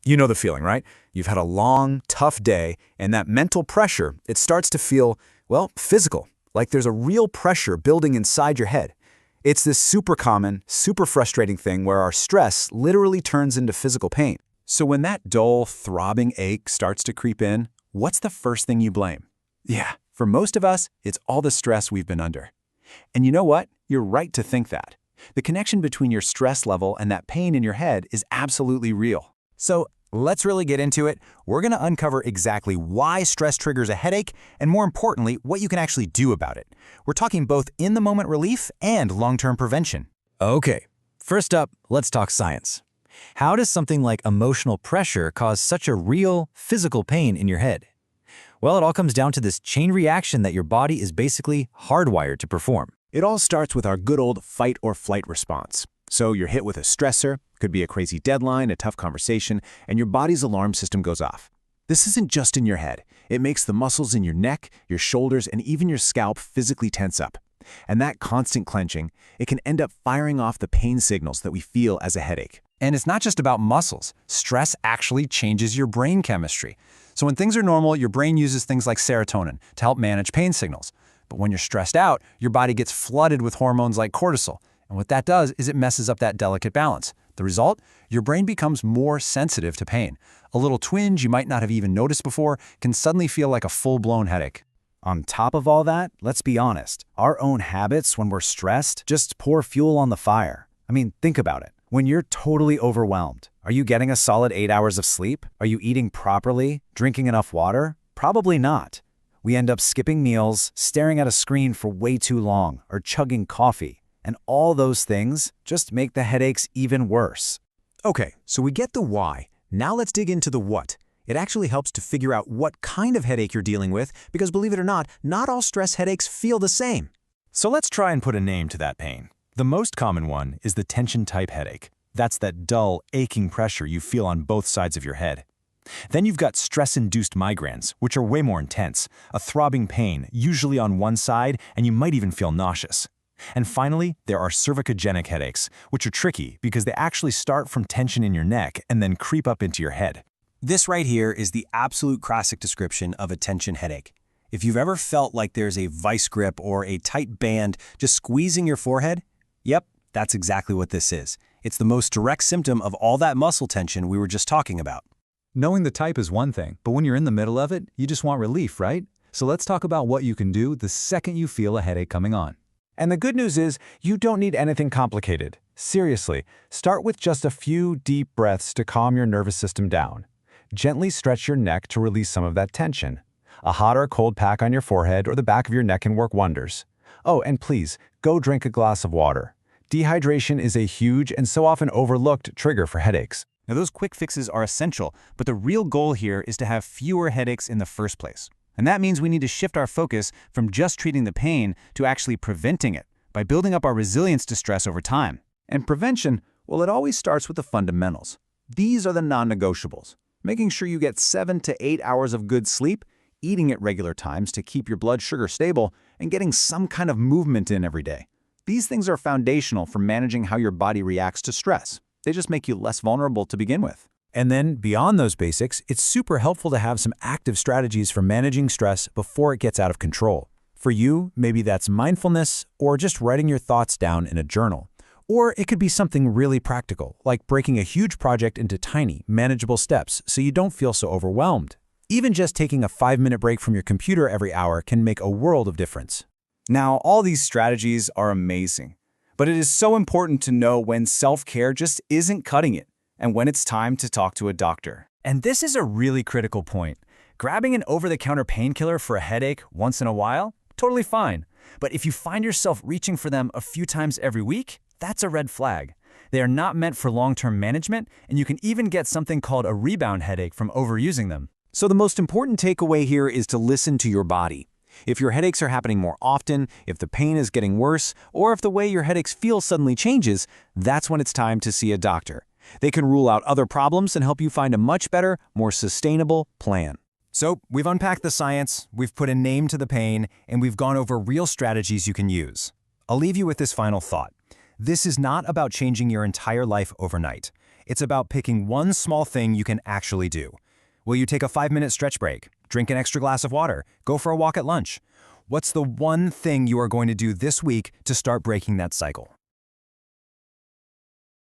You know the feeling, right? You've had a long, tough day, and that mental pressure, it starts to feel, well, physical, like there's a real pressure building inside your head. It's this super common, super frustrating thing where our stress literally turns into physical pain. So when that dull, throbbing ache starts to creep in, what's the first thing you blame? Yeah, for most of us, it's all the stress we've been under. And you know what? You're right to think that. The connection between your stress level and that pain in your head is absolutely real. So let's really get into it. We're going to uncover exactly why stress triggers a headache, and more importantly, what you can actually do about it. We're talking both in-the-moment relief and long-term prevention. Okay, first up, let's talk science. How does something like emotional pressure cause such a real, physical pain in your head? Well, it all comes down to this chain reaction that your body is basically hardwired to perform. It all starts with our good old fight or flight response. So you're hit with a stressor, could be a crazy deadline, a tough conversation, and your body's alarm system goes off. This isn't just in your head. It makes the muscles in your neck, your shoulders, and even your scalp physically tense up. And that constant clenching, it can end up firing off the pain signals that we feel as a headache. And it's not just about muscles. Stress actually changes your brain chemistry. So when things are normal, your brain uses things like serotonin to help manage pain signals. But when you're stressed out, your body gets flooded with hormones like cortisol. And what that does is it messes up that delicate balance. The result? Your brain becomes more sensitive to pain. A little twinge you might not have even noticed before can suddenly feel like a full-blown headache. On top of all that, let's be honest, our own habits when we're stressed just pour fuel on the fire. I mean, think about it. When you're totally overwhelmed, are you getting a solid 8 hours of sleep? Are you eating properly? Drinking enough water? Probably not. We end up skipping meals, staring at a screen for way too long, or chugging coffee. And all those things just make the headaches even worse. Okay, so we get the why. Now let's dig into the what. It actually helps to figure out what kind of headache you're dealing with, because believe it or not all stress headaches feel the same. So let's try and put a name to that pain. The most common one is the tension-type headache. That's that dull, aching pressure you feel on both sides of your head. Then you've got stress-induced migraines, which are way more intense, a throbbing pain, usually on one side, and you might even feel nauseous. And finally, there are cervicogenic headaches, which are tricky because they actually start from tension in your neck and then creep up into your head. This right here is the absolute classic description of a tension headache. If you've ever felt like there's a vice grip or a tight band just squeezing your forehead, yep, that's exactly what this is. It's the most direct symptom of all that muscle tension we were just talking about. Knowing the type is one thing, but when you're in the middle of it, you just want relief, right? So let's talk about what you can do the second you feel a headache coming on. And the good news is, you don't need anything complicated. Seriously, start with just a few deep breaths to calm your nervous system down. Gently stretch your neck to release some of that tension. A hot or cold pack on your forehead or the back of your neck can work wonders. Oh, and please, go drink a glass of water. Dehydration is a huge and so often overlooked trigger for headaches. Now those quick fixes are essential, but the real goal here is to have fewer headaches in the first place. And that means we need to shift our focus from just treating the pain to actually preventing it by building up our resilience to stress over time. And prevention, well, it always starts with the fundamentals. These are the non-negotiables. Making sure you get 7 to 8 hours of good sleep, eating at regular times to keep your blood sugar stable, and getting some kind of movement in every day. These things are foundational for managing how your body reacts to stress. They just make you less vulnerable to begin with. And then, beyond those basics, it's super helpful to have some active strategies for managing stress before it gets out of control. For you, maybe that's mindfulness or just writing your thoughts down in a journal. Or it could be something really practical, like breaking a huge project into tiny, manageable steps so you don't feel so overwhelmed. Even just taking a 5-minute break from your computer every hour can make a world of difference. Now, all these strategies are amazing, but it is so important to know when self-care just isn't cutting it, and when it's time to talk to a doctor. And this is a really critical point. Grabbing an over-the-counter painkiller for a headache once in a while, totally fine. But if you find yourself reaching for them a few times every week, that's a red flag. They are not meant for long-term management, and you can even get something called a rebound headache from overusing them. So the most important takeaway here is to listen to your body. If your headaches are happening more often, if the pain is getting worse, or if the way your headaches feel suddenly changes, that's when it's time to see a doctor. They can rule out other problems and help you find a much better, more sustainable plan. So we've unpacked the science, we've put a name to the pain, and we've gone over real strategies you can use. I'll leave you with this final thought. This is not about changing your entire life overnight. It's about picking one small thing you can actually do. Will you take a 5-minute stretch break, drink an extra glass of water, go for a walk at lunch? What's the one thing you are going to do this week to start breaking that cycle?